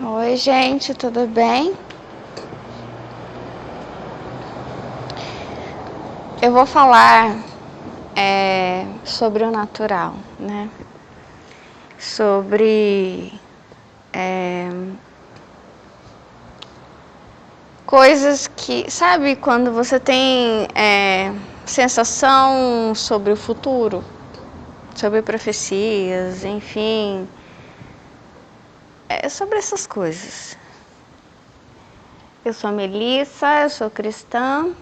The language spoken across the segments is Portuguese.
Oi, gente, tudo bem? Eu vou falar sobre o natural, né? Sobre coisas que, sabe, quando você tem sensação sobre o futuro, sobre profecias, enfim, sobre essas coisas. Eu sou a Melissa, eu sou cristã.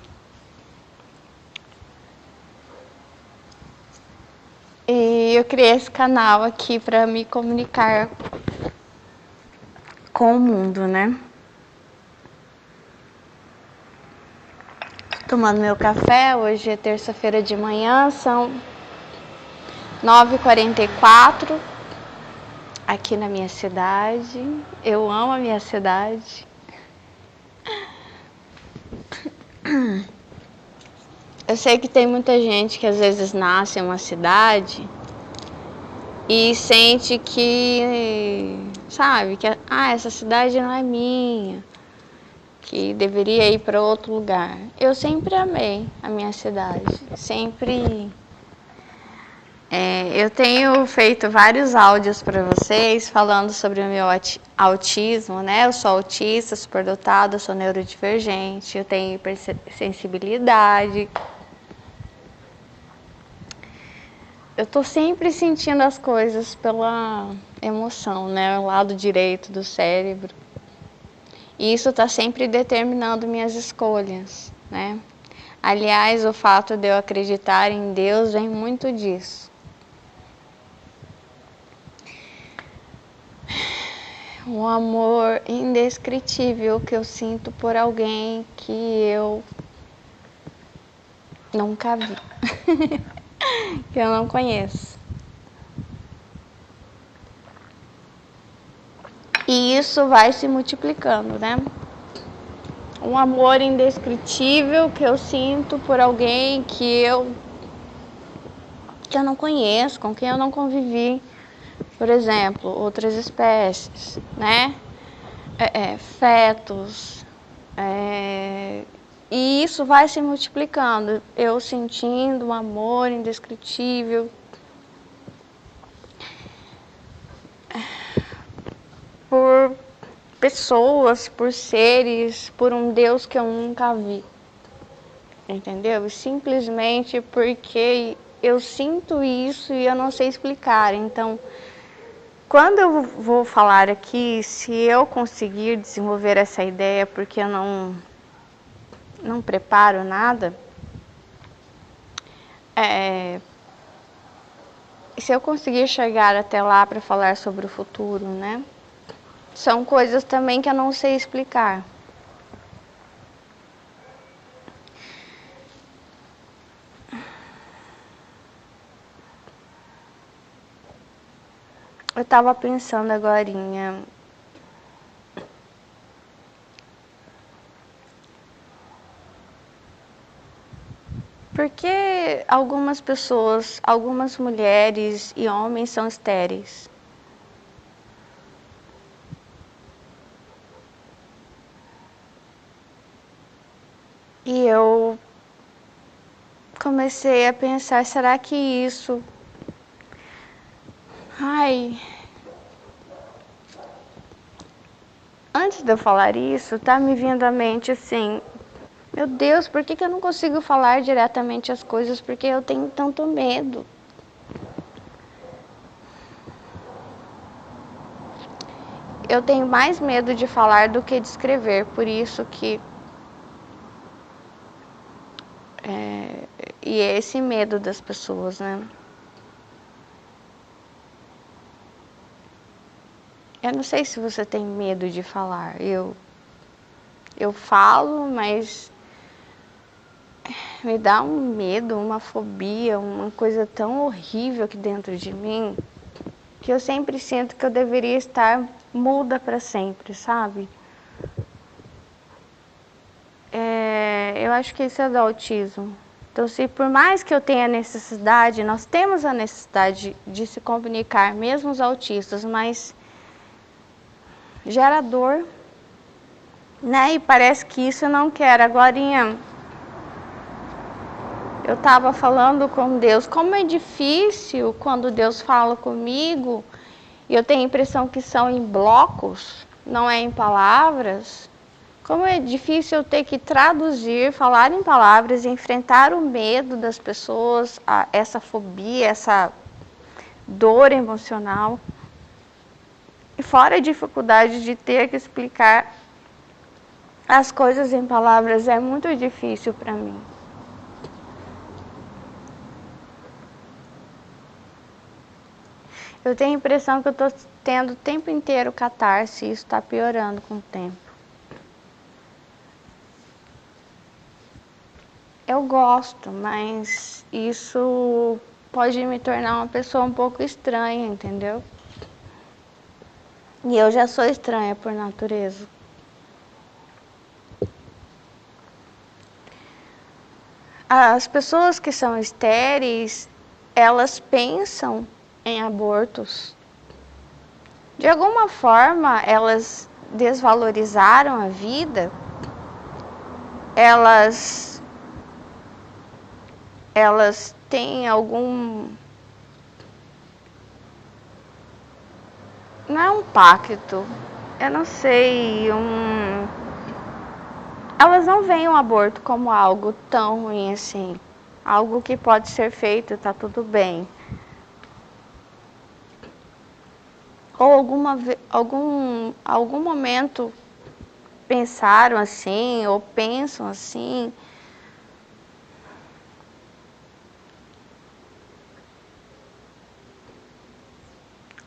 E eu criei esse canal aqui para me comunicar com o mundo, né? Tomando meu café, hoje é terça-feira de manhã, são 9h44 aqui na minha cidade. Eu amo a minha cidade. Eu sei que tem muita gente que às vezes nasce em uma cidade e sente que, sabe, que essa cidade não é minha, que deveria ir para outro lugar. Eu sempre amei a minha cidade, sempre. Eu tenho feito vários áudios para vocês falando sobre o meu autismo, né? Eu sou autista, superdotada, sou neurodivergente, eu tenho hipersensibilidade. Eu tô sempre sentindo as coisas pela emoção, né? O lado direito do cérebro. E isso está sempre determinando minhas escolhas, né? Aliás, o fato de eu acreditar em Deus vem muito disso. Um amor indescritível que eu sinto por alguém que eu nunca vi, que eu não conheço. E isso vai se multiplicando, né? Um amor indescritível que eu sinto por alguém que eu não conheço, com quem eu não convivi. Por exemplo, outras espécies, né? Fetos. E isso vai se multiplicando. Eu sentindo um amor indescritível por pessoas, por seres, por um Deus que eu nunca vi. Entendeu? Simplesmente porque eu sinto isso e eu não sei explicar. Então, quando eu vou falar aqui, se eu conseguir desenvolver essa ideia, porque eu não preparo nada, se eu conseguir chegar até lá para falar sobre o futuro, né? São coisas também que eu não sei explicar. Eu estava pensando agorinha. Por que algumas pessoas, algumas mulheres e homens são estéreis? E eu comecei a pensar, será que isso... Antes de eu falar isso, tá me vindo à mente assim, meu Deus, por que eu não consigo falar diretamente as coisas? Porque eu tenho tanto medo. Eu tenho mais medo de falar do que de escrever, por isso que... E é esse medo das pessoas, né? Eu não sei se você tem medo de falar. Eu falo, mas me dá um medo, uma fobia, uma coisa tão horrível aqui dentro de mim, que eu sempre sinto que eu deveria estar muda para sempre, sabe? Eu acho que isso é do autismo. Então, se por mais que eu tenha necessidade, nós temos a necessidade de se comunicar, mesmo os autistas, mas gera dor, né? E parece que isso eu não quero. Agorinha, eu estava falando com Deus, como é difícil quando Deus fala comigo, e eu tenho a impressão que são em blocos, não é em palavras. Como é difícil eu ter que traduzir, falar em palavras, enfrentar o medo das pessoas, essa fobia, essa dor emocional. E fora a dificuldade de ter que explicar as coisas em palavras, é muito difícil para mim. Eu tenho a impressão que eu estou tendo o tempo inteiro catarse e isso está piorando com o tempo. Eu gosto, mas isso pode me tornar uma pessoa um pouco estranha, entendeu? E eu já sou estranha por natureza. As pessoas que são estéreis, elas pensam em abortos. De alguma forma, elas desvalorizaram a vida, elas têm algum... Não é um pacto, eu não sei, elas não veem o aborto como algo tão ruim assim, algo que pode ser feito, tá tudo bem. Ou algum momento pensaram assim, ou pensam assim.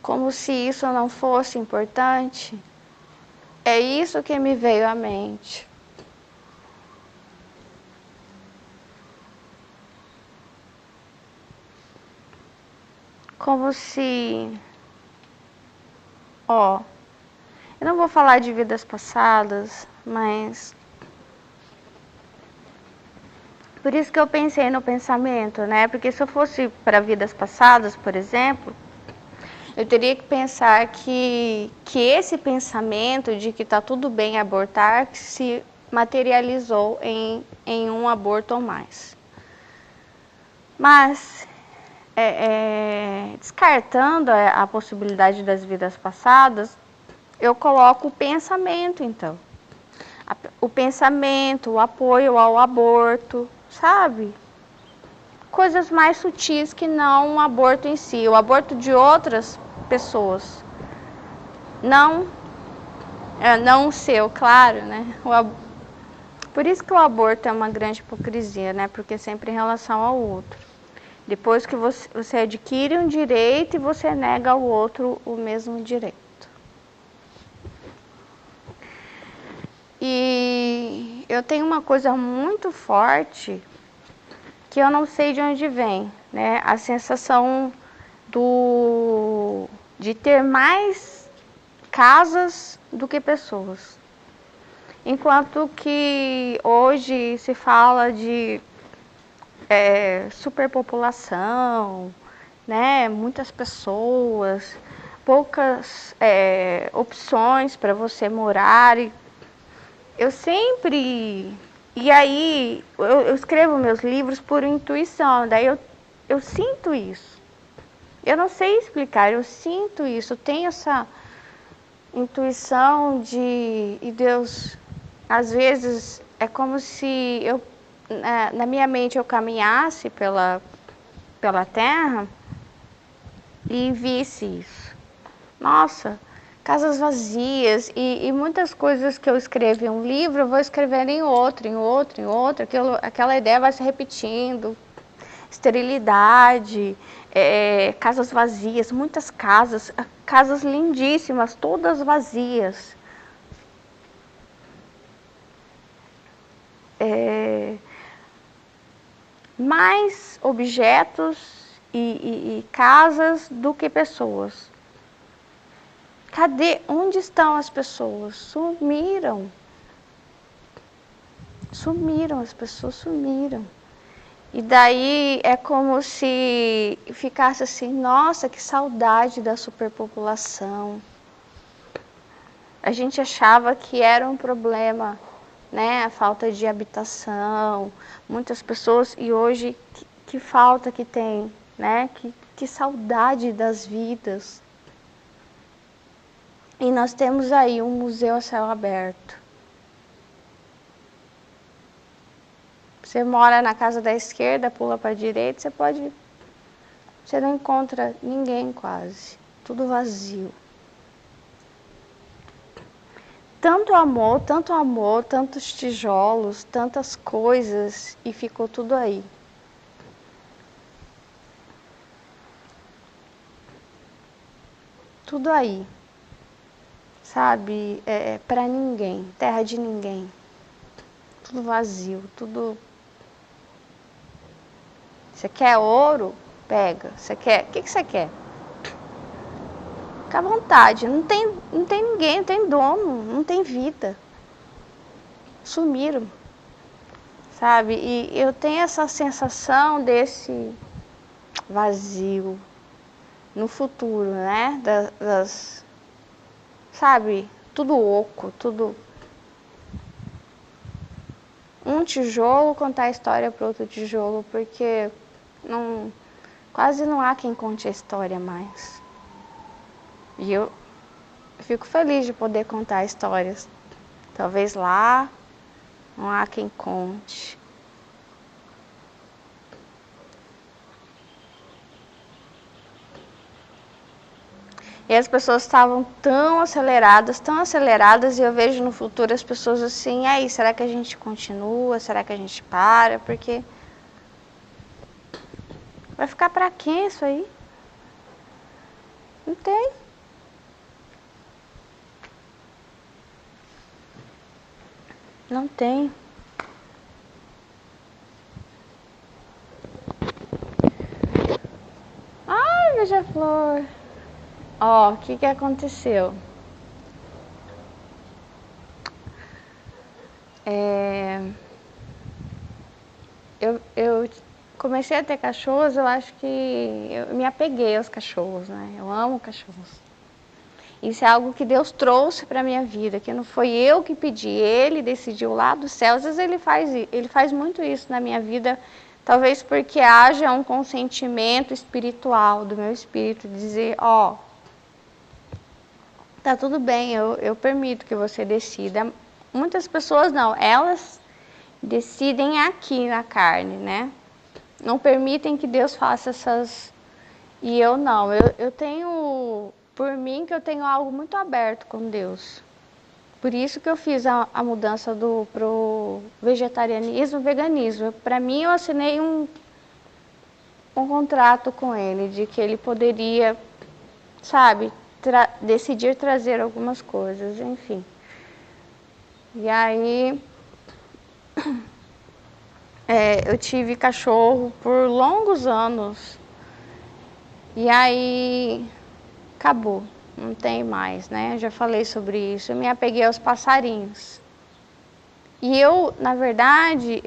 Como se isso não fosse importante. É isso que me veio à mente. Como se... eu não vou falar de vidas passadas, mas... Por isso que eu pensei no pensamento, né? Porque se eu fosse para vidas passadas, por exemplo, eu teria que pensar que esse pensamento de que está tudo bem abortar se materializou em um aborto ou mais. Mas, descartando a possibilidade das vidas passadas, eu coloco o pensamento, então. O pensamento, o apoio ao aborto, sabe? Coisas mais sutis que não o aborto em si, o aborto de outras pessoas. Não o seu, claro, né? Por isso que o aborto é uma grande hipocrisia, né? Porque é sempre em relação ao outro. Depois que você adquire um direito e você nega ao outro o mesmo direito. E eu tenho uma coisa muito forte que eu não sei de onde vem, né? A sensação de ter mais casas do que pessoas. Enquanto que hoje se fala de superpopulação, né? Muitas pessoas, poucas opções para você morar. Eu sempre... E aí, eu escrevo meus livros por intuição, daí eu sinto isso. Eu não sei explicar, eu sinto isso, eu tenho essa intuição e Deus, às vezes, é como se eu, na minha mente eu caminhasse pela terra e visse isso. Nossa, casas vazias e muitas coisas que eu escrevo em um livro, eu vou escrevendo em outro, aquela ideia vai se repetindo. Esterilidade, casas vazias, muitas casas lindíssimas, todas vazias. Mais objetos e casas do que pessoas. Onde estão as pessoas? Sumiram. As pessoas sumiram. E daí é como se ficasse assim, nossa, que saudade da superpopulação. A gente achava que era um problema, né? A falta de habitação, muitas pessoas, e hoje que falta que tem, né? Que saudade das vidas. E nós temos aí um museu a céu aberto. Você mora na casa da esquerda, pula para a direita, você não encontra ninguém quase, tudo vazio. Tanto amor, tantos tijolos, tantas coisas e ficou tudo aí. Tudo aí, sabe? Para ninguém, terra de ninguém. Tudo vazio, tudo. Você quer ouro? Pega. Você quer? O que você quer? Fica à vontade. Não tem ninguém, não tem dono, não tem vida. Sumiram, sabe? E eu tenho essa sensação desse vazio no futuro, né? Sabe? Tudo oco, tudo. Um tijolo contar a história para outro tijolo, porque quase não há quem conte a história mais. E eu fico feliz de poder contar histórias. Talvez lá não há quem conte. E as pessoas estavam tão aceleradas, e eu vejo no futuro as pessoas assim, aí, será que a gente continua? Será que a gente para? Porque vai ficar para quem isso aí? Não tem. Não tem. Ai, beija-flor. Ó, o que aconteceu? Eu comecei a ter cachorros, eu acho que eu me apeguei aos cachorros, né? Eu amo cachorros. Isso é algo que Deus trouxe para minha vida, que não foi eu que pedi, Ele decidiu lá do céu. Às vezes Ele faz muito isso na minha vida, talvez porque haja um consentimento espiritual do meu espírito, dizer, ó, tá tudo bem, eu permito que você decida. Muitas pessoas não, elas decidem aqui na carne, né? Não permitem que Deus faça essas... E eu não, eu tenho, por mim, que eu tenho algo muito aberto com Deus. Por isso que eu fiz a mudança pro vegetarianismo e veganismo. Para mim, eu assinei um contrato com Ele, de que Ele poderia, sabe, decidir trazer algumas coisas, enfim. E aí... eu tive cachorro por longos anos. E aí acabou, não tem mais, né? Eu já falei sobre isso. Eu me apeguei aos passarinhos. E eu, na verdade,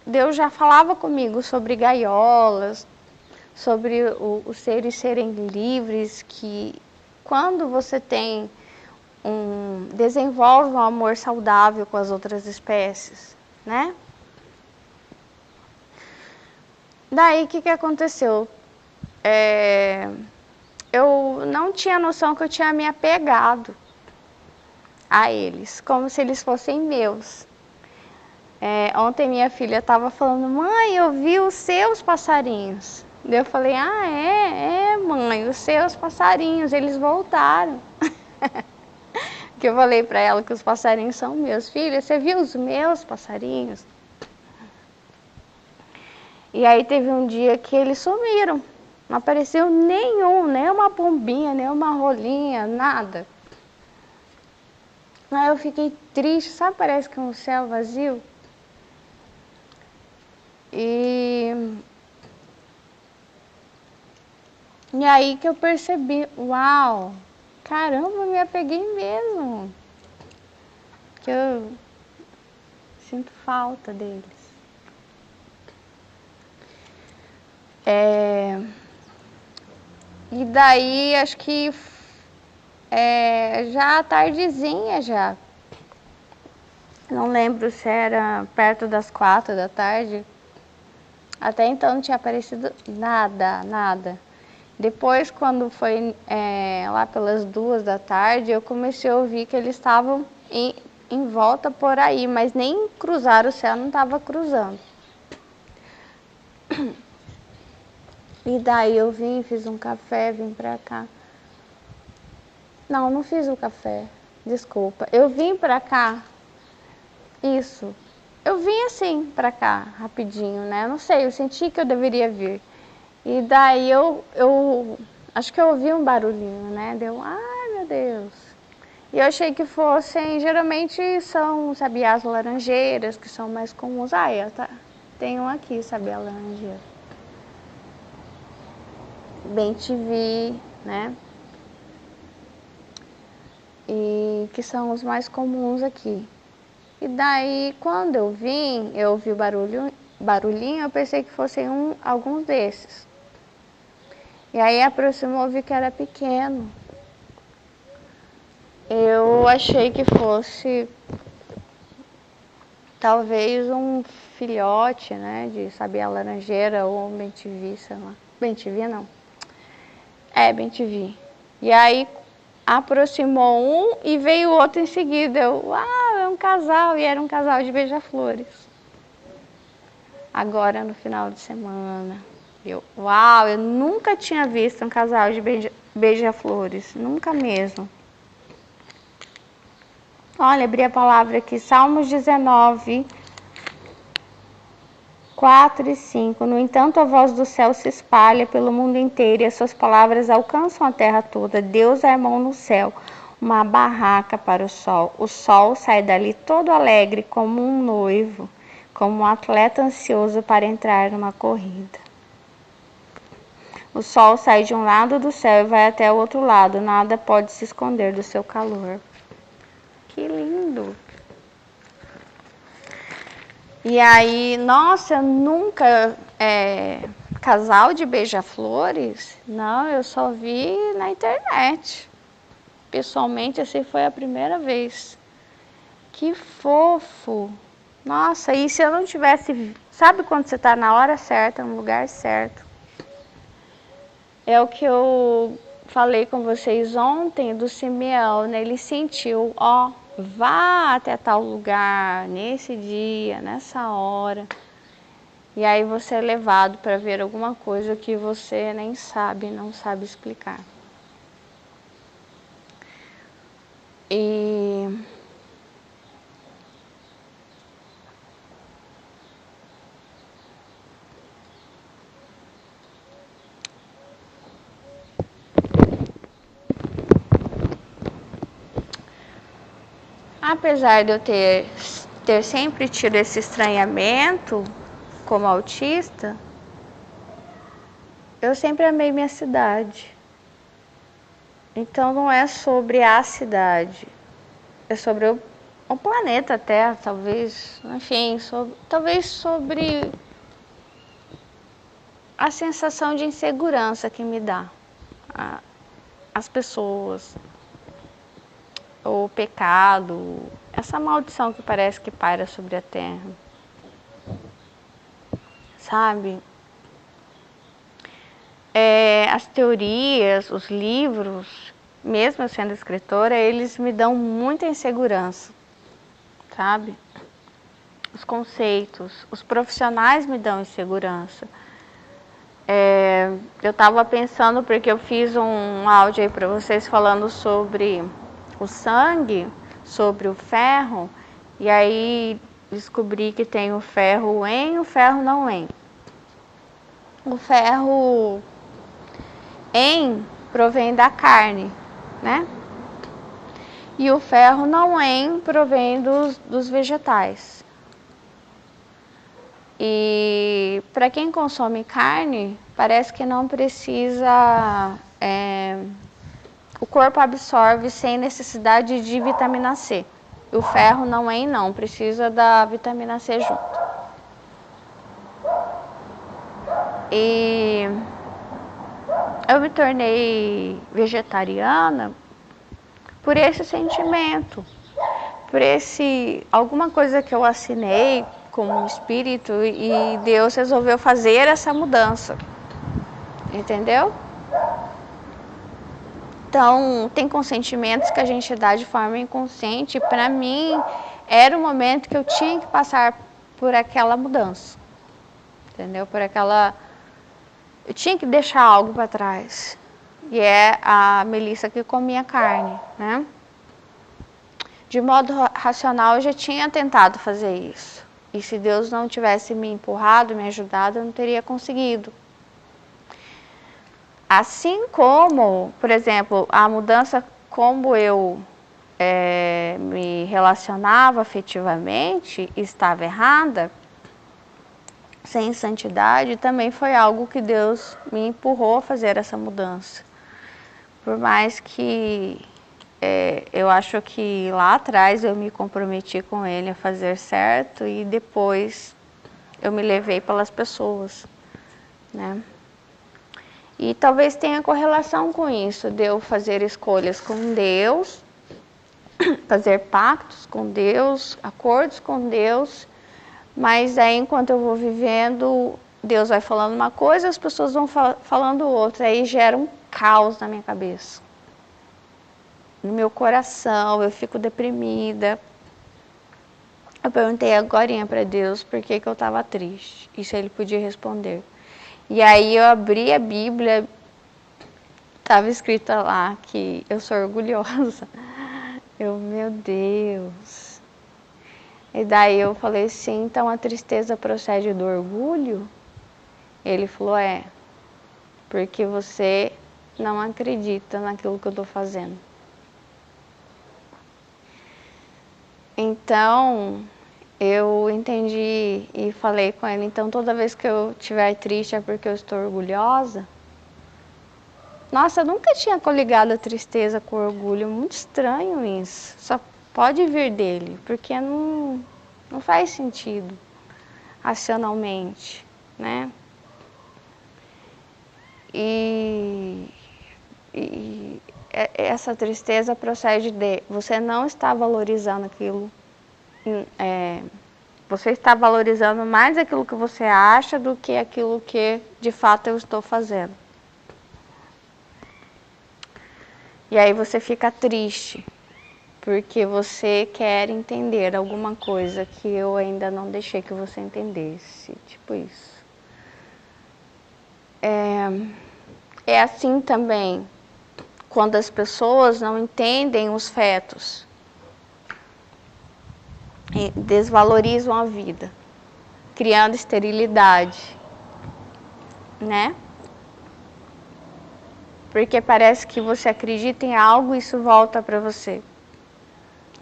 Deus já falava comigo sobre gaiolas, sobre os seres serem livres, que quando você desenvolve um amor saudável com as outras espécies, né? Daí, o que aconteceu? Eu não tinha noção que eu tinha me apegado a eles, como se eles fossem meus. Ontem minha filha estava falando, mãe, eu vi os seus passarinhos. Daí eu falei, mãe, os seus passarinhos, eles voltaram. Que eu falei para ela que os passarinhos são meus. Filha, você viu os meus passarinhos? E aí teve um dia que eles sumiram. Não apareceu nenhum, nem uma pombinha, nem uma rolinha, nada. Aí eu fiquei triste, sabe? Parece que é um céu vazio. E aí que eu percebi, uau, caramba, eu me apeguei mesmo. Que eu sinto falta deles. E daí, acho que já tardezinha já. Não lembro se era perto das 4 da tarde. Até então não tinha aparecido nada. Depois, quando foi lá pelas 2 da tarde, eu comecei a ouvir que eles estavam em volta por aí, mas nem cruzaram o céu, não estava cruzando. E daí eu fiz um café, vim pra cá. Não fiz o café, desculpa. Eu vim pra cá, isso. Eu vim assim pra cá, rapidinho, né? Não sei, eu senti que eu deveria vir. E daí eu acho que eu ouvi um barulhinho, né? Deu, ai meu Deus. E eu achei que fossem, geralmente são sabiás laranjeiras, que são mais comuns. Tem um aqui, sabiá laranjeira. Bem-te-vi, né? E que são os mais comuns aqui. E daí, quando eu ouvi o barulhinho, eu pensei que fossem alguns desses. E aí aproximou, vi que era pequeno. Eu achei que fosse talvez um filhote, né, de sabiá laranjeira ou um bem-te-vi, sei lá. Bem-te-vi não. Bem-te-vi. E aí aproximou um e veio o outro em seguida. É um casal, e era um casal de beija-flores. Agora no final de semana. Eu nunca tinha visto um casal de beija-flores, nunca mesmo. Olha, abri a palavra aqui, Salmos 19, 4 e 5. No entanto, a voz do céu se espalha pelo mundo inteiro e as suas palavras alcançam a terra toda. Deus armou no céu uma barraca para o sol. O sol sai dali todo alegre como um noivo, como um atleta ansioso para entrar numa corrida. O sol sai de um lado do céu e vai até o outro lado. Nada pode se esconder do seu calor. Que lindo! E aí, nossa, eu nunca... casal de beija-flores? Não, eu só vi na internet. Pessoalmente, assim, foi a primeira vez. Que fofo! Nossa, e se eu não tivesse... Sabe quando você está na hora certa, no lugar certo? É o que eu falei com vocês ontem do Simeão, né? Ele sentiu, vá até tal lugar, nesse dia, nessa hora. E aí você é levado para ver alguma coisa que você nem sabe, não sabe explicar. E apesar de eu ter sempre tido esse estranhamento como autista, eu sempre amei minha cidade. Então não é sobre a cidade, é sobre o planeta Terra, talvez, enfim, talvez sobre a sensação de insegurança que me dá as pessoas, o pecado, essa maldição que parece que paira sobre a terra, sabe? As teorias, os livros, mesmo eu sendo escritora, eles me dão muita insegurança, sabe? Os conceitos, os profissionais me dão insegurança. Eu estava pensando, porque eu fiz um áudio aí para vocês falando sobre o sangue, sobre o ferro, e aí descobri que tem o ferro em, o ferro não em. O ferro em provém da carne, né? E o ferro não em provém dos vegetais. E para quem consome carne, parece que não precisa, o corpo absorve sem necessidade de vitamina C. O ferro não precisa da vitamina C junto. E eu me tornei vegetariana por esse sentimento, por alguma coisa que eu assinei como um espírito e Deus resolveu fazer essa mudança, entendeu? Então, tem consentimentos que a gente dá de forma inconsciente. Para mim, era o momento que eu tinha que passar por aquela mudança, entendeu? Eu tinha que deixar algo para trás. E é a Melissa que comia carne, né? De modo racional, eu já tinha tentado fazer isso. E se Deus não tivesse me empurrado, me ajudado, eu não teria conseguido. Assim como, por exemplo, a mudança como eu me relacionava afetivamente estava errada, sem santidade, também foi algo que Deus me empurrou a fazer essa mudança. Por mais que eu acho que lá atrás eu me comprometi com Ele a fazer certo e depois eu me levei pelas pessoas, né? E talvez tenha correlação com isso, de eu fazer escolhas com Deus, fazer pactos com Deus, acordos com Deus, mas aí enquanto eu vou vivendo, Deus vai falando uma coisa, as pessoas vão falando outra, aí gera um caos na minha cabeça. No meu coração, eu fico deprimida. Eu perguntei agorinha para Deus por que eu estava triste, e se Ele podia responder. E aí eu abri a Bíblia, estava escrito lá que eu sou orgulhosa. Meu Deus. E daí eu falei assim, então a tristeza procede do orgulho? Ele falou, porque você não acredita naquilo que eu estou fazendo. Então, eu entendi e falei com ele, então toda vez que eu estiver triste é porque eu estou orgulhosa? Nossa, eu nunca tinha coligado a tristeza com orgulho, muito estranho isso. Só pode vir dele, porque não faz sentido racionalmente, né? E essa tristeza procede de você não está valorizando aquilo, você está valorizando mais aquilo que você acha do que aquilo que de fato eu estou fazendo. E aí você fica triste, porque você quer entender alguma coisa que eu ainda não deixei que você entendesse, tipo isso. É assim também quando as pessoas não entendem os fetos, desvalorizam a vida, criando esterilidade, né? Porque parece que você acredita em algo e isso volta para você.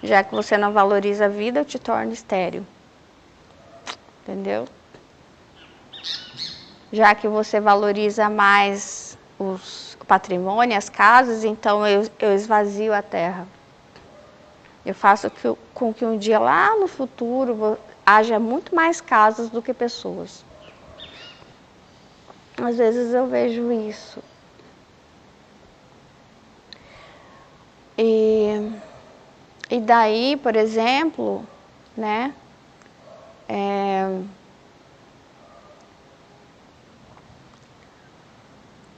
Já que você não valoriza a vida, eu te torno estéril. Entendeu? Já que você valoriza mais o patrimônio, as casas, então eu esvazio a terra. Eu faço com que um dia lá no futuro haja muito mais casas do que pessoas. Às vezes eu vejo isso. E daí, por exemplo, né?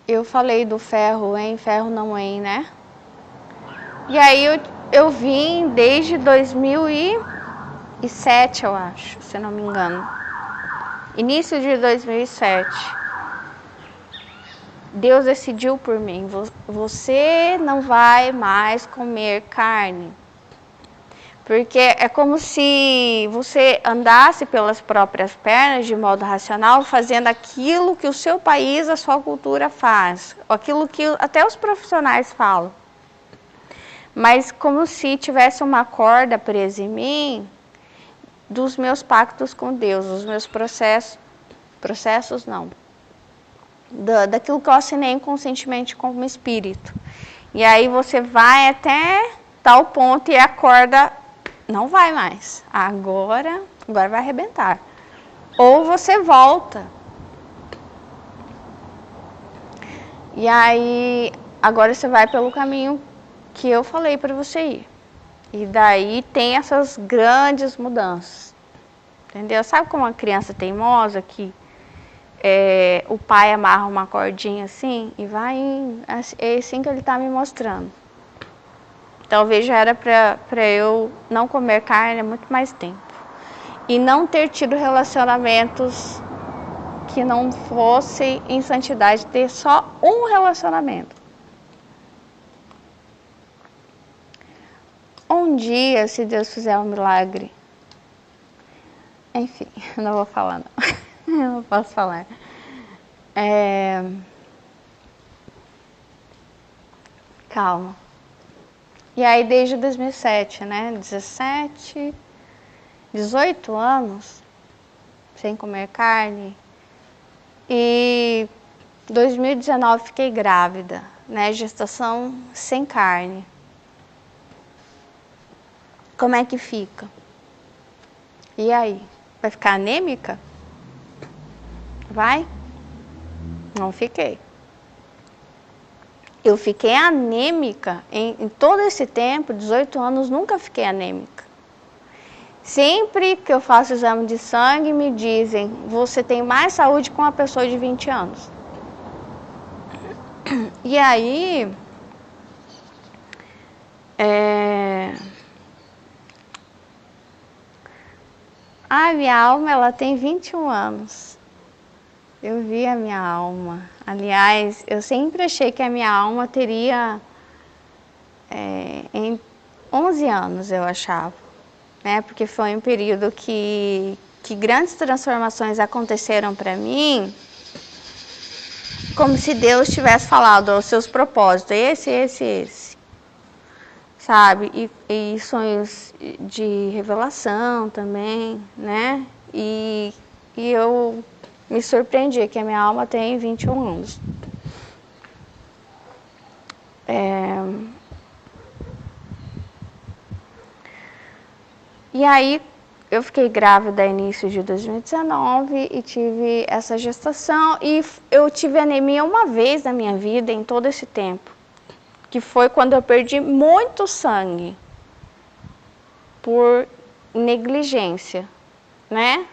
Eu falei do ferro em, ferro não em, né? E aí eu vim desde 2007, eu acho, se não me engano. Início de 2007. Deus decidiu por mim, você não vai mais comer carne. Porque é como se você andasse pelas próprias pernas de modo racional, fazendo aquilo que o seu país, a sua cultura faz, aquilo que até os profissionais falam. Mas como se tivesse uma corda presa em mim dos meus pactos com Deus, dos meus processos não, daquilo que eu assinei inconscientemente como espírito. E aí você vai até tal ponto e a corda não vai mais. Agora vai arrebentar. Ou você volta. E aí, agora você vai pelo caminho que eu falei para você ir. E daí tem essas grandes mudanças. Entendeu? Sabe como uma criança teimosa que o pai amarra uma cordinha assim e vai indo? É assim que ele está me mostrando. Talvez já era para eu não comer carne há muito mais tempo. E não ter tido relacionamentos que não fossem em santidade, ter só um relacionamento. Um dia, se Deus fizer um milagre, enfim, não vou falar não, eu não posso falar. Calma. E aí desde 2007, né, 17, 18 anos, sem comer carne, e 2019 fiquei grávida, né, gestação sem carne. Como é que fica? E aí? Vai ficar anêmica? Vai? Não fiquei. Eu fiquei anêmica em todo esse tempo, 18 anos, nunca fiquei anêmica. Sempre que eu faço exame de sangue, me dizem, você tem mais saúde que uma pessoa de 20 anos. E aí, a minha alma, ela tem 21 anos. Eu vi a minha alma. Aliás, eu sempre achei que a minha alma teria em 11 anos, eu achava. Né? Porque foi um período que grandes transformações aconteceram para mim, como se Deus tivesse falado os seus propósitos, esse. Sabe? E sonhos de revelação também, né? E eu me surpreendi que a minha alma tem 21 anos. E aí eu fiquei grávida no início de 2019 e tive essa gestação e eu tive anemia uma vez na minha vida em todo esse tempo, que foi quando eu perdi muito sangue por negligência, né?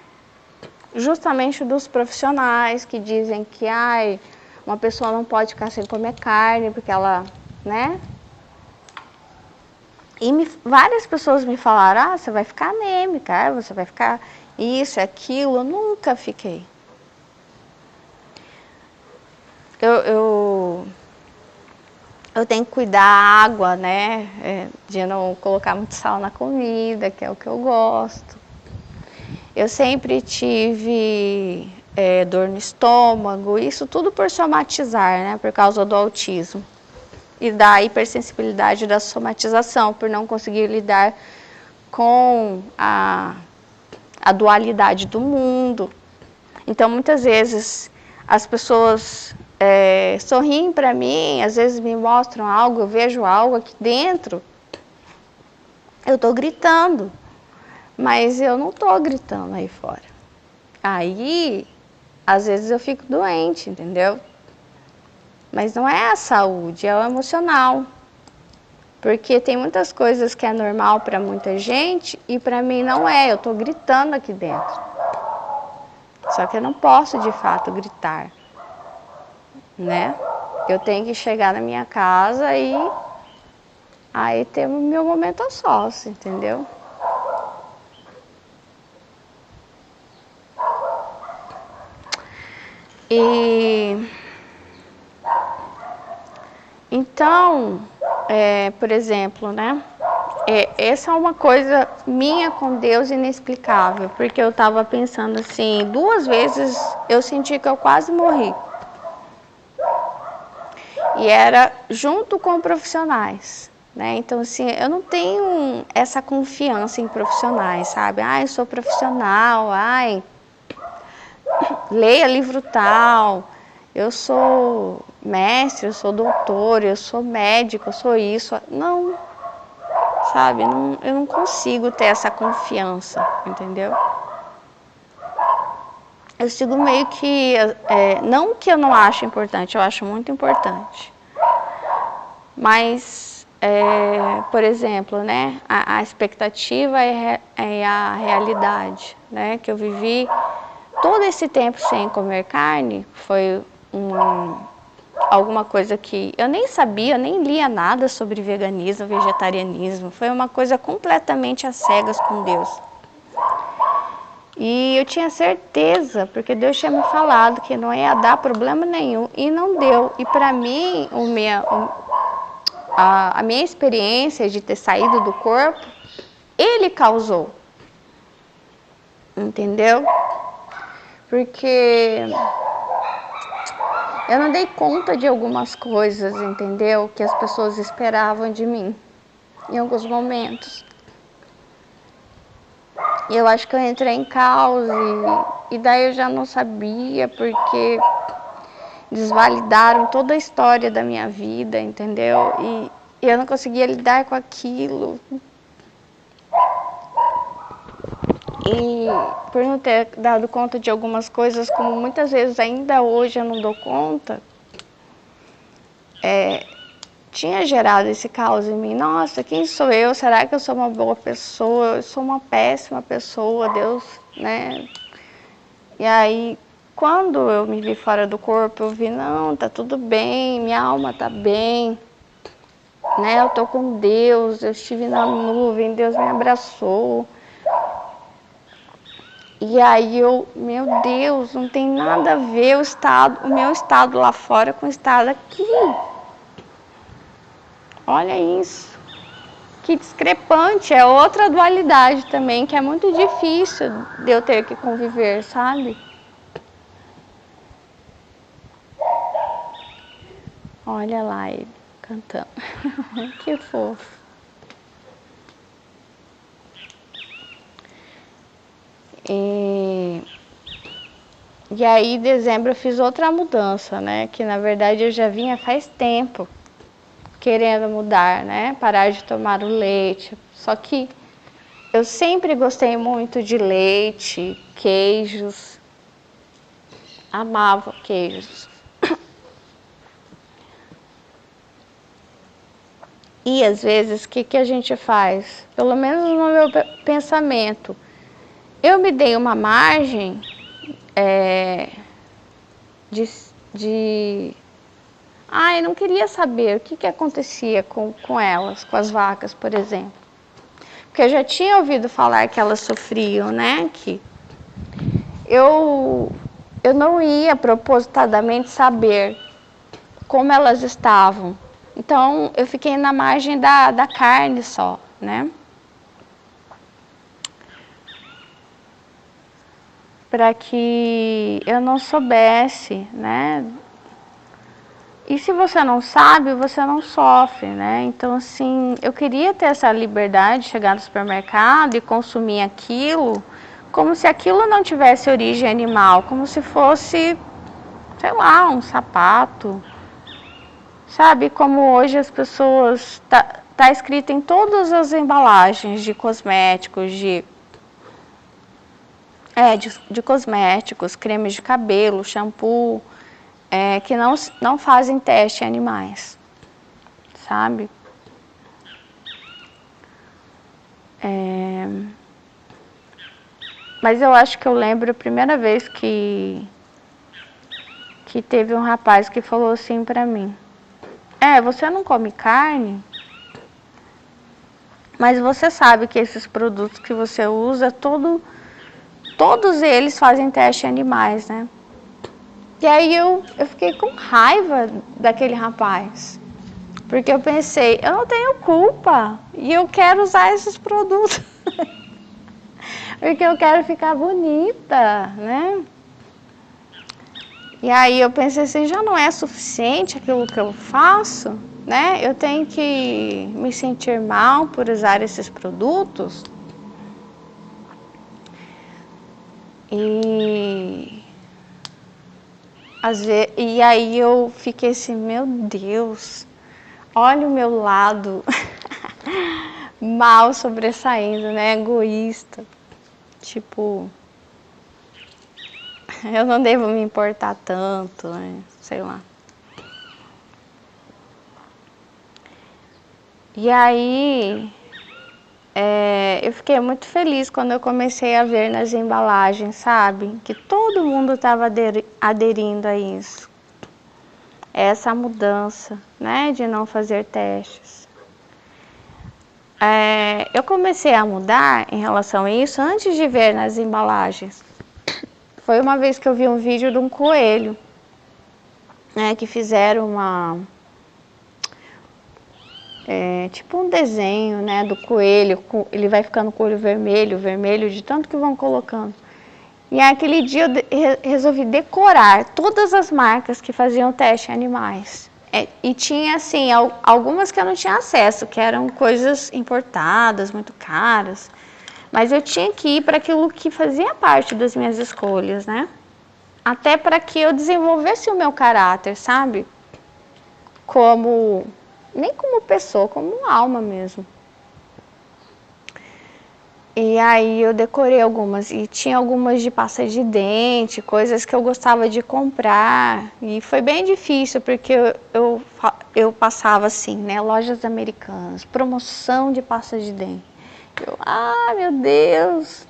Justamente dos profissionais que dizem que uma pessoa não pode ficar sem comer carne porque ela, né? E várias pessoas me falaram, você vai ficar anêmica, você vai ficar isso, aquilo. Eu nunca fiquei. Eu tenho que cuidar da água, né? De não colocar muito sal na comida, que é o que eu gosto. Eu sempre tive dor no estômago, isso tudo por somatizar, né? Por causa do autismo. E da hipersensibilidade da somatização, por não conseguir lidar com a dualidade do mundo. Então, muitas vezes, as pessoas sorriem para mim, às vezes me mostram algo, eu vejo algo aqui dentro, eu estou gritando, mas eu não estou gritando aí fora. Aí, às vezes eu fico doente, entendeu? Mas não é a saúde, é o emocional. Porque tem muitas coisas que é normal para muita gente e para mim não é. Eu estou gritando aqui dentro. Só que eu não posso de fato gritar, né? Eu tenho que chegar na minha casa e aí ter o meu momento a sós, entendeu? E então, por exemplo, né? Essa é uma coisa minha com Deus inexplicável, porque eu estava pensando assim, 2 vezes eu senti que eu quase morri. E era junto com profissionais, né? Então, assim, eu não tenho essa confiança em profissionais, sabe? Eu sou profissional, leia livro tal, eu sou mestre, eu sou doutor, eu sou médico, eu sou isso. Não, sabe? Eu não consigo ter essa confiança, entendeu? Eu sigo meio que, não que eu não acho importante, eu acho muito importante. Mas por exemplo, né, a expectativa é a realidade, né, que eu vivi todo esse tempo sem comer carne, foi alguma coisa que eu nem sabia, nem lia nada sobre veganismo, vegetarianismo, foi uma coisa completamente às cegas com Deus. E eu tinha certeza, porque Deus tinha me falado que não ia dar problema nenhum, e não deu. E para mim, a minha experiência de ter saído do corpo, Ele causou. Entendeu? Porque eu não dei conta de algumas coisas, entendeu? Que as pessoas esperavam de mim, em alguns momentos. E eu acho que eu entrei em caos e daí eu já não sabia, porque desvalidaram toda a história da minha vida, entendeu? E eu não conseguia lidar com aquilo. E por não ter dado conta de algumas coisas, como muitas vezes ainda hoje eu não dou conta, tinha gerado esse caos em mim. Nossa, quem sou eu? Será que eu sou uma boa pessoa? Eu sou uma péssima pessoa, Deus, né? E aí, quando eu me vi fora do corpo, eu vi, não, tá tudo bem, minha alma tá bem, né? Eu tô com Deus, eu estive na nuvem, Deus me abraçou. E aí meu Deus, não tem nada a ver o meu estado lá fora com o estado aqui. Olha isso. Que discrepante, é outra dualidade também, que é muito difícil de eu ter que conviver, sabe? Olha lá ele cantando. Que fofo. E aí, em dezembro, eu fiz outra mudança, né? Que na verdade eu já vinha faz tempo querendo mudar, né? Parar de tomar o leite. Só que eu sempre gostei muito de leite, queijos. Amava queijos. E às vezes, o que a gente faz? Pelo menos no meu pensamento, eu me dei uma margem de eu não queria saber o que acontecia com elas, com as vacas, por exemplo. Porque eu já tinha ouvido falar que elas sofriam, né? Que eu não ia propositadamente saber como elas estavam. Então, eu fiquei na margem da carne só, né? Para que eu não soubesse, né? E se você não sabe, você não sofre, né? Então, assim, eu queria ter essa liberdade de chegar no supermercado e consumir aquilo como se aquilo não tivesse origem animal, como se fosse, sei lá, um sapato. Sabe, como hoje as pessoas... Tá escrito em todas as embalagens de cosméticos, de cosméticos, cremes de cabelo, shampoo, que não fazem teste em animais, sabe? Mas eu acho que eu lembro a primeira vez que teve um rapaz que falou assim pra mim: você não come carne, mas você sabe que esses produtos que você usa, todos eles fazem teste em animais, né? E aí eu fiquei com raiva daquele rapaz, porque eu pensei, eu não tenho culpa e eu quero usar esses produtos, porque eu quero ficar bonita, né? E aí eu pensei assim, já não é suficiente aquilo que eu faço, né? Eu tenho que me sentir mal por usar esses produtos. E aí eu fiquei assim, meu Deus, olha o meu lado mal sobressaindo, né? Egoísta. Tipo, eu não devo me importar tanto, né? Sei lá. E aí, eu fiquei muito feliz quando eu comecei a ver nas embalagens, sabe? Que todo mundo estava aderindo a isso. Essa mudança, né? De não fazer testes. Eu comecei a mudar em relação a isso antes de ver nas embalagens. Foi uma vez que eu vi um vídeo de um coelho, né? Que fizeram tipo um desenho, né, do coelho, ele vai ficando com o olho vermelho, vermelho, de tanto que vão colocando. E aquele dia eu resolvi decorar todas as marcas que faziam teste em animais. E tinha, assim, algumas que eu não tinha acesso, que eram coisas importadas, muito caras. Mas eu tinha que ir para aquilo que fazia parte das minhas escolhas, né? Até para que eu desenvolvesse o meu caráter, sabe? Nem como pessoa, como alma mesmo. E aí eu decorei algumas, e tinha algumas de pasta de dente, coisas que eu gostava de comprar, e foi bem difícil, porque eu passava assim, né, lojas americanas, promoção de pasta de dente. Meu Deus,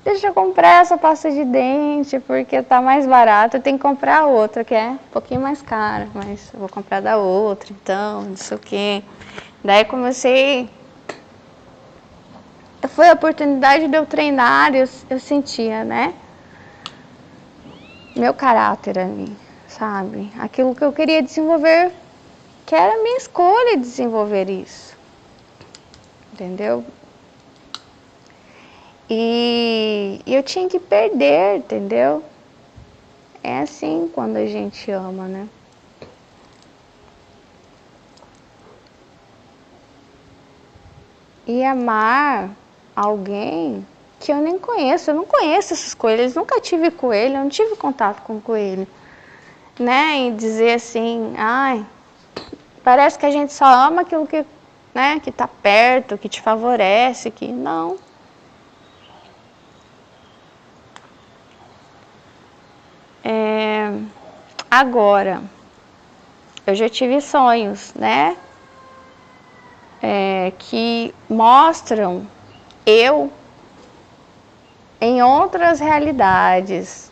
deixa eu comprar essa pasta de dente, porque tá mais barato, eu tenho que comprar outra, que é um pouquinho mais cara, mas eu vou comprar da outra, então, não sei o quê. Daí comecei... Foi a oportunidade de eu treinar, eu sentia, né? Meu caráter ali, sabe? Aquilo que eu queria desenvolver, que era a minha escolha desenvolver isso. Entendeu? E eu tinha que perder, entendeu? É assim quando a gente ama, né? E amar alguém que eu nem conheço, eu não conheço esses coelhos, nunca tive coelho, eu não tive contato com coelho, né? E dizer assim, parece que a gente só ama aquilo que, né, que tá perto, que te favorece, que não. Agora, eu já tive sonhos, né? Que mostram eu em outras realidades.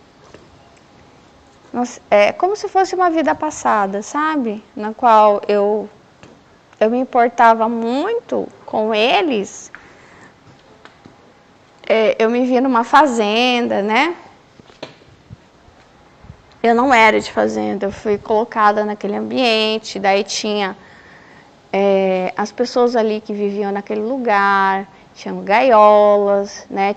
É como se fosse uma vida passada, sabe? Na qual eu me importava muito com eles. Eu me vi numa fazenda, né? Eu não era de fazenda, eu fui colocada naquele ambiente, daí tinha as pessoas ali que viviam naquele lugar, tinham gaiolas, né?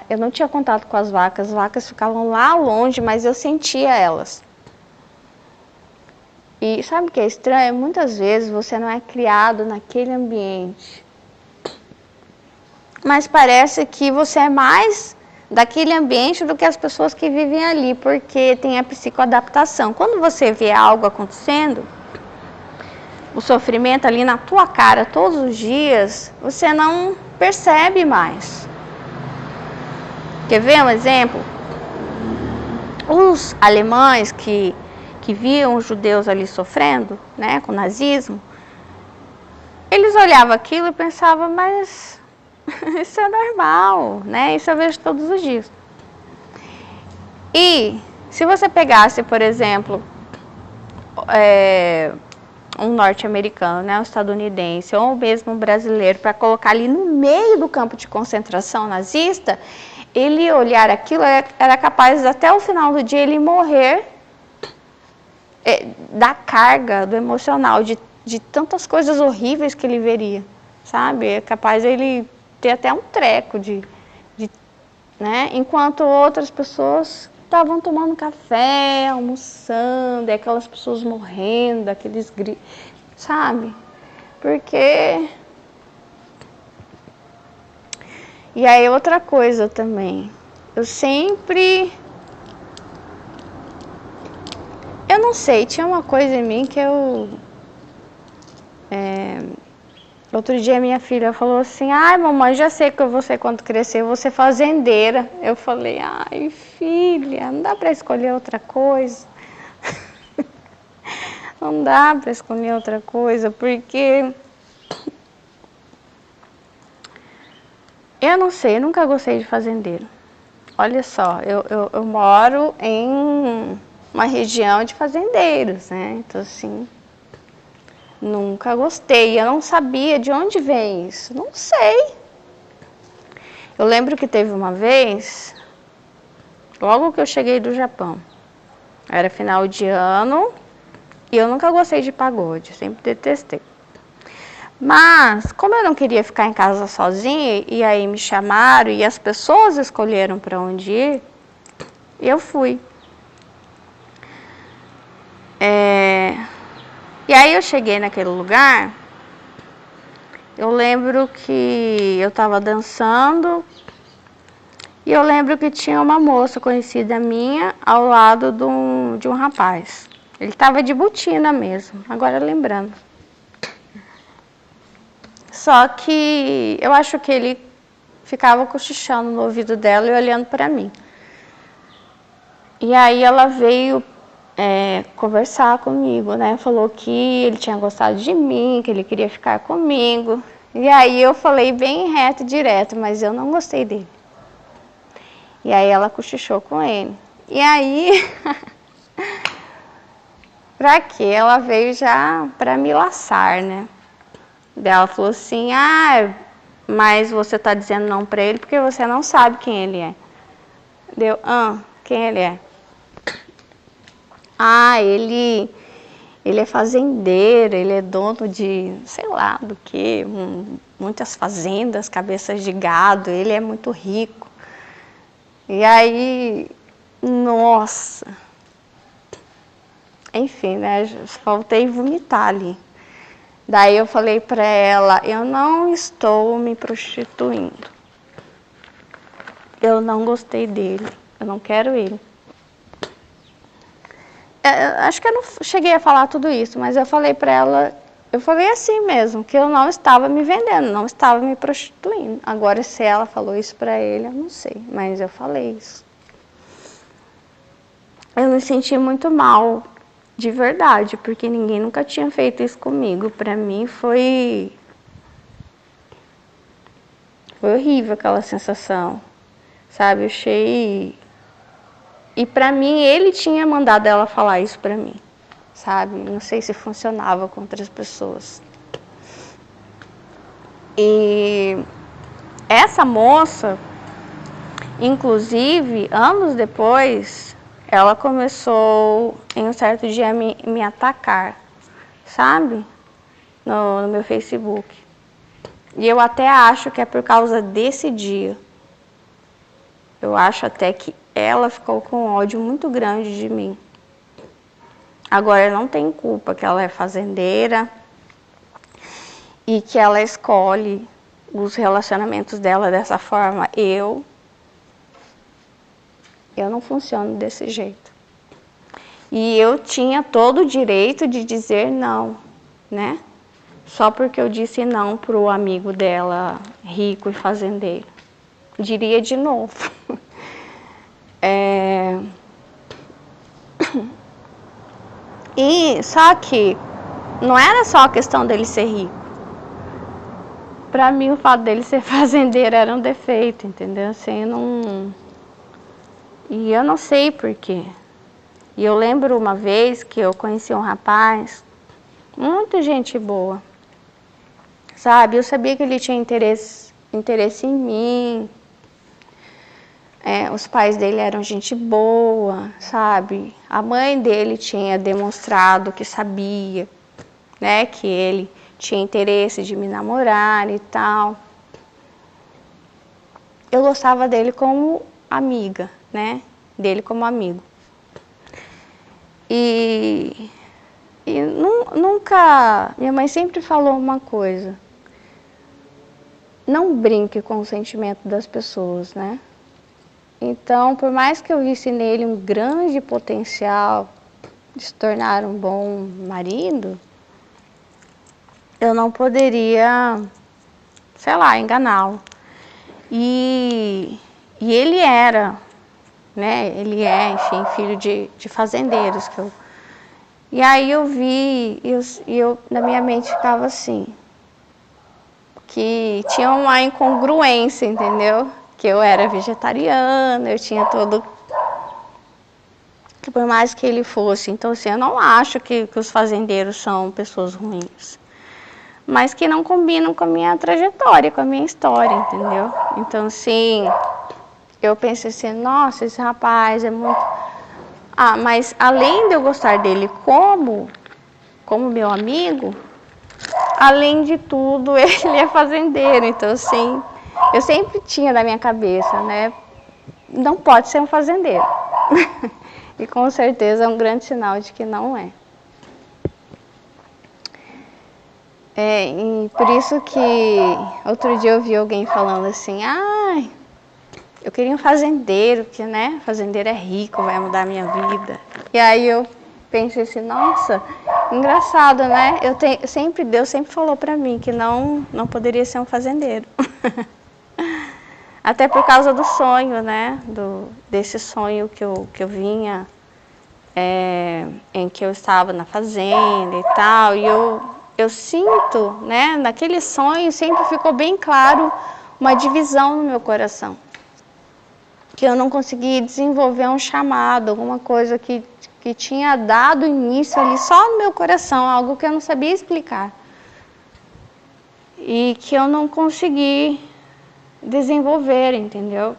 Eu não tinha contato com as vacas ficavam lá longe, mas eu sentia elas. E sabe o que é estranho? Muitas vezes você não é criado naquele ambiente, mas parece que você é mais daquele ambiente do que as pessoas que vivem ali, porque tem a psicoadaptação. Quando você vê algo acontecendo, o sofrimento ali na tua cara todos os dias, você não percebe mais. Quer ver um exemplo? Os alemães que viam os judeus ali sofrendo, né, com o nazismo, eles olhavam aquilo e pensavam, mas isso é normal, né? Isso eu vejo todos os dias. E se você pegasse, por exemplo, um norte-americano, né, um estadunidense, ou mesmo um brasileiro, para colocar ali no meio do campo de concentração nazista, ele olhar aquilo, era capaz até o final do dia ele morrer da carga, do emocional, de tantas coisas horríveis que ele veria, sabe? É capaz ele ter até um treco né? Enquanto outras pessoas estavam tomando café, almoçando, e aquelas pessoas morrendo, aqueles gritos, sabe? Porque... E aí outra coisa também, eu não sei, tinha uma coisa em mim que outro dia minha filha falou assim, mamãe, já sei que eu vou ser quando crescer, eu vou ser fazendeira. Eu falei, filha, não dá para escolher outra coisa. Não dá para escolher outra coisa, porque Eu não sei, eu nunca gostei de fazendeiro. Olha só, eu moro em uma região de fazendeiros, né? Então, assim, nunca gostei. Eu não sabia de onde vem isso. Não sei. Eu lembro que teve uma vez, logo que eu cheguei do Japão, era final de ano, e eu nunca gostei de pagode, sempre detestei. Mas, como eu não queria ficar em casa sozinha, e aí me chamaram e as pessoas escolheram para onde ir, eu fui. E aí eu cheguei naquele lugar, eu lembro que eu estava dançando, e eu lembro que tinha uma moça conhecida minha ao lado de um rapaz. Ele estava de botina mesmo, agora lembrando. Só que eu acho que ele ficava cochichando no ouvido dela e olhando para mim. E aí ela veio conversar comigo, né? Falou que ele tinha gostado de mim, que ele queria ficar comigo. E aí eu falei bem reto e direto, mas eu não gostei dele. E aí ela cochichou com ele. E aí, pra quê? Ela veio já pra me laçar, né? Daí ela falou assim, mas você tá dizendo não pra ele porque você não sabe quem ele é. Deu, quem ele é? Ele é fazendeiro, ele é dono de, sei lá do que, muitas fazendas, cabeças de gado, ele é muito rico. E aí, nossa, enfim, né, faltei vomitar ali. Daí eu falei pra ela, eu não estou me prostituindo. Eu não gostei dele, eu não quero ele. Acho que eu não cheguei a falar tudo isso, mas eu falei pra ela, eu falei assim mesmo, que eu não estava me vendendo, não estava me prostituindo. Agora, se ela falou isso pra ele, eu não sei, mas eu falei isso. Eu me senti muito mal, de verdade, porque ninguém nunca tinha feito isso comigo. Pra mim foi horrível aquela sensação, sabe? Eu achei... E pra mim, ele tinha mandado ela falar isso pra mim, sabe? Não sei se funcionava com outras pessoas. E essa moça, inclusive, anos depois, ela começou em um certo dia a me atacar, sabe? No meu Facebook. E eu até acho que é por causa desse dia. Eu acho até que ela ficou com ódio muito grande de mim. Agora, não tem culpa que ela é fazendeira e que ela escolhe os relacionamentos dela dessa forma. Eu não funciono desse jeito. E eu tinha todo o direito de dizer não, né? Só porque eu disse não pro amigo dela, rico e fazendeiro. Diria de novo. E só que não era só a questão dele ser rico. Pra mim, o fato dele ser fazendeiro era um defeito, entendeu? Assim, não... E eu não sei por quê. E eu lembro uma vez que eu conheci um rapaz, muito gente boa, sabe? Eu sabia que ele tinha interesse em mim. Os pais dele eram gente boa, sabe? A mãe dele tinha demonstrado que sabia, né? Que ele tinha interesse de me namorar e tal. Eu gostava dele como amiga, né? Dele como amigo. E nunca... Minha mãe sempre falou uma coisa. Não brinque com o sentimento das pessoas, né? Então, por mais que eu visse nele um grande potencial de se tornar um bom marido, eu não poderia, sei lá, enganá-lo. E ele era, né? Ele é, enfim, filho de fazendeiros. E aí eu vi, e eu, na minha mente ficava assim, que tinha uma incongruência, entendeu? Que eu era vegetariana, eu tinha todo... que por mais que ele fosse... Então, assim, eu não acho que os fazendeiros são pessoas ruins, mas que não combinam com a minha trajetória, com a minha história, entendeu? Então, assim, eu pensei assim, nossa, esse rapaz é muito... Ah, mas além de eu gostar dele como meu amigo, além de tudo, ele é fazendeiro. Então, assim, eu sempre tinha na minha cabeça, né? Não pode ser um fazendeiro. E com certeza é um grande sinal de que não é. E por isso que outro dia eu vi alguém falando assim, ai, eu queria um fazendeiro, que, né, fazendeiro é rico, vai mudar a minha vida. E aí eu pensei assim, nossa, engraçado, né? Deus sempre falou pra mim que não poderia ser um fazendeiro. Até por causa do sonho, né? Desse sonho que eu vinha, em que eu estava na fazenda e tal. E eu sinto, né? Naquele sonho sempre ficou bem claro uma divisão no meu coração. Que eu não consegui desenvolver um chamado, alguma coisa que tinha dado início ali só no meu coração, algo que eu não sabia explicar. E que eu não consegui desenvolver, entendeu?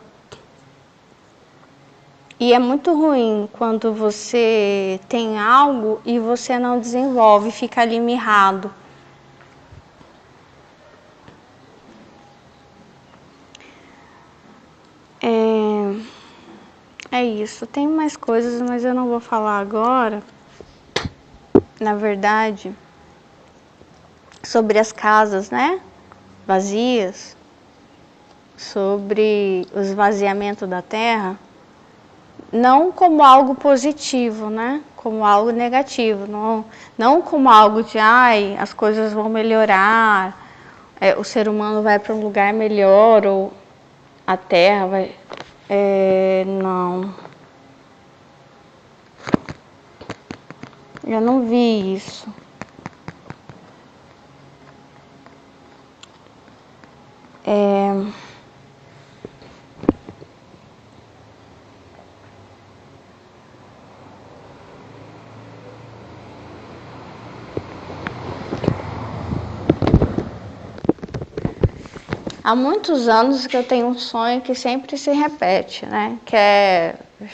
E é muito ruim quando você tem algo e você não desenvolve, fica ali mirrado. É isso. Tem mais coisas, mas eu não vou falar agora. Na verdade, sobre as casas, né? Vazias, sobre o esvaziamento da terra, não como algo positivo, né? Como algo negativo, não como algo de, ai, as coisas vão melhorar, o ser humano vai para um lugar melhor, ou a terra vai... não. Eu não vi isso. Há muitos anos que eu tenho um sonho que sempre se repete, né? Que é, não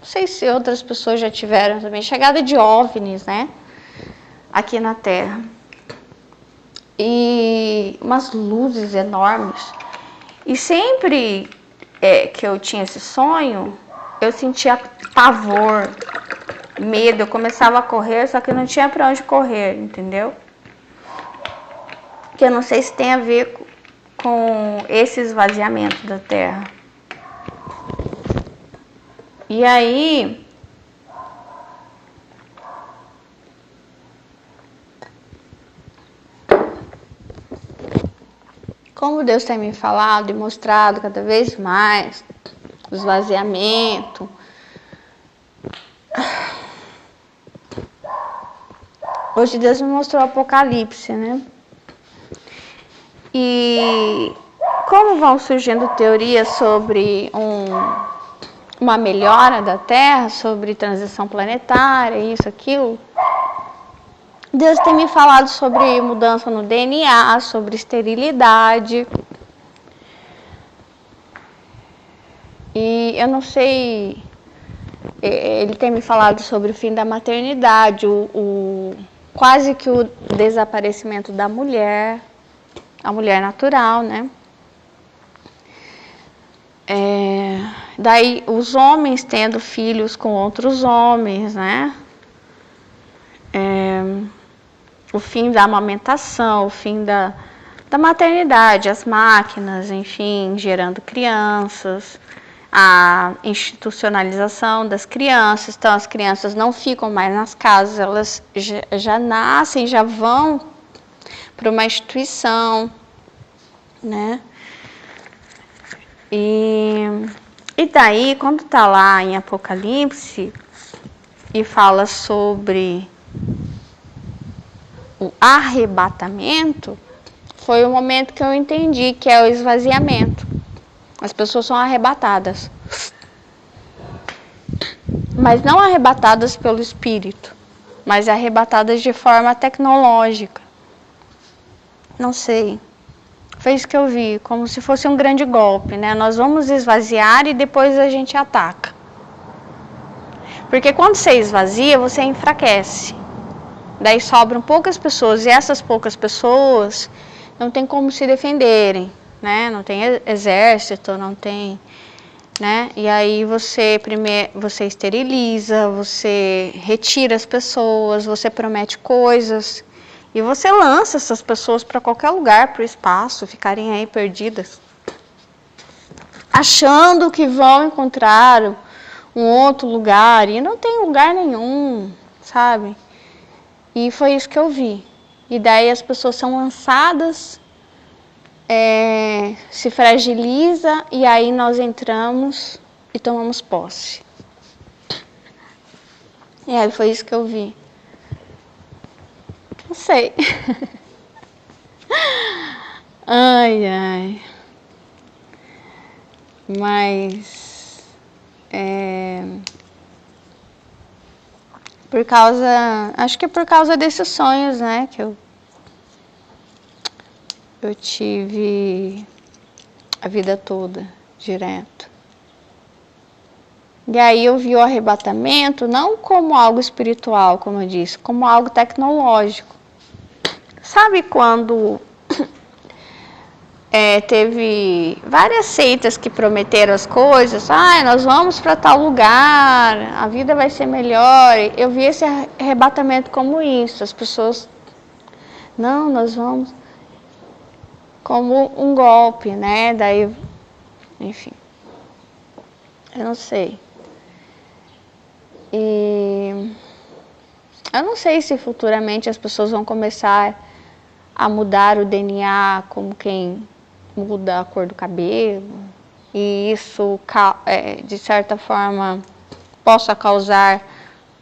sei se outras pessoas já tiveram também, chegada de OVNIs, né? Aqui na Terra. E umas luzes enormes. E sempre que eu tinha esse sonho, eu sentia pavor, medo. Eu começava a correr, só que não tinha para onde correr, entendeu? Que eu não sei se tem a ver com esse esvaziamento da terra. E aí, como Deus tem me falado e mostrado cada vez mais o esvaziamento, hoje Deus me mostrou o Apocalipse, né? E como vão surgindo teorias sobre uma melhora da Terra, sobre transição planetária, isso, aquilo, Deus tem me falado sobre mudança no DNA, sobre esterilidade. E eu não sei, ele tem me falado sobre o fim da maternidade, quase que o desaparecimento da mulher, a mulher natural, né? Daí os homens tendo filhos com outros homens, né? O fim da amamentação, o fim da maternidade, as máquinas, enfim, gerando crianças, a institucionalização das crianças. Então, as crianças não ficam mais nas casas, elas já nascem, já vão para uma instituição, né? E daí, quando está lá em Apocalipse e fala sobre o arrebatamento, foi o momento que eu entendi que é o esvaziamento. As pessoas são arrebatadas. Mas não arrebatadas pelo espírito, mas arrebatadas de forma tecnológica. Não sei. Foi isso que eu vi, como se fosse um grande golpe, né? Nós vamos esvaziar e depois a gente ataca. Porque quando você esvazia, você enfraquece. Daí sobram poucas pessoas e essas poucas pessoas não tem como se defenderem, né? Não tem exército, não tem, né? E aí você esteriliza, você retira as pessoas, você promete coisas e você lança essas pessoas para qualquer lugar, para o espaço, ficarem aí perdidas, achando que vão encontrar um outro lugar e não tem lugar nenhum, sabe? E foi isso que eu vi. E daí as pessoas são lançadas, se fragiliza e aí nós entramos e tomamos posse. E aí foi isso que eu vi. Não sei. Ai, ai. Mas por causa, acho que por causa desses sonhos, né, que eu tive a vida toda, direto. E aí eu vi o arrebatamento não como algo espiritual, como eu disse, como algo tecnológico. Sabe quando teve várias seitas que prometeram as coisas, nós vamos para tal lugar, a vida vai ser melhor. Eu vi esse arrebatamento como isso, as pessoas, não, nós vamos, como um golpe, né? Daí, enfim, eu não sei. E eu não sei se futuramente as pessoas vão começar a mudar o DNA, como quem muda a cor do cabelo, e isso, de certa forma, possa causar,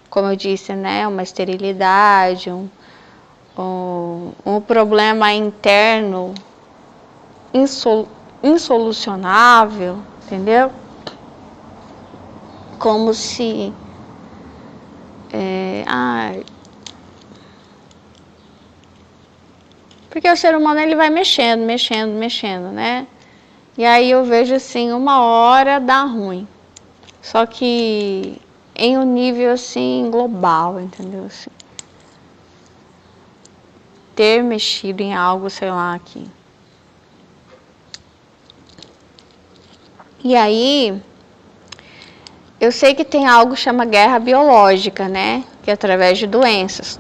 como eu disse, né, uma esterilidade, um problema interno insolucionável, entendeu? Como se porque o ser humano ele vai mexendo, né? E aí eu vejo assim, uma hora dá ruim. Só que em um nível assim global, entendeu? Assim, ter mexido em algo, sei lá, aqui. E aí eu sei que tem algo que chama guerra biológica, né? Que é através de doenças.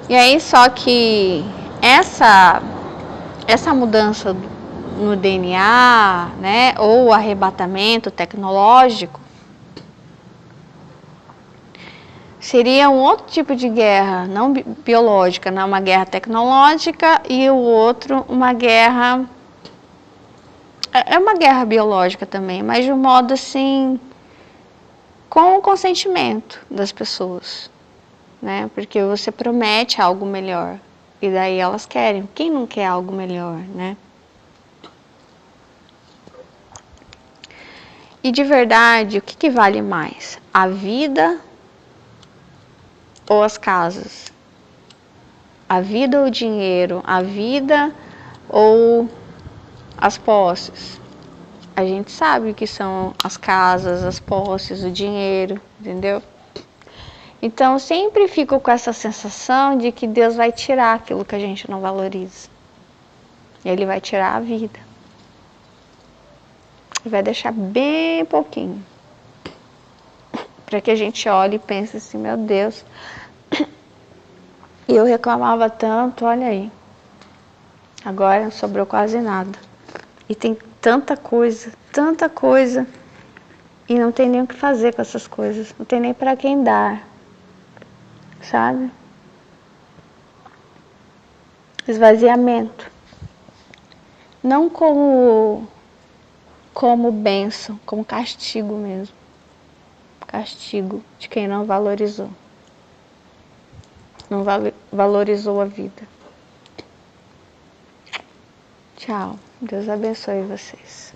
E aí só que essa mudança no DNA, né, ou arrebatamento tecnológico, seria um outro tipo de guerra, não biológica, né, uma guerra tecnológica e o outro uma guerra, é uma guerra biológica também, mas de um modo assim, com o consentimento das pessoas, né, porque você promete algo melhor. E daí elas querem. Quem não quer algo melhor, né? E de verdade, o que vale mais? A vida ou as casas? A vida ou o dinheiro? A vida ou as posses? A gente sabe o que são as casas, as posses, o dinheiro, entendeu? Então, eu sempre fico com essa sensação de que Deus vai tirar aquilo que a gente não valoriza. Ele vai tirar a vida. E vai deixar bem pouquinho. Para que a gente olhe e pense assim, meu Deus. E eu reclamava tanto, olha aí. Agora não sobrou quase nada. E tem tanta coisa. E não tem nem o que fazer com essas coisas. Não tem nem para quem dar. Sabe? Esvaziamento. Não como bênção, como castigo mesmo. Castigo de quem não valorizou. Não valorizou a vida. Tchau. Deus abençoe vocês.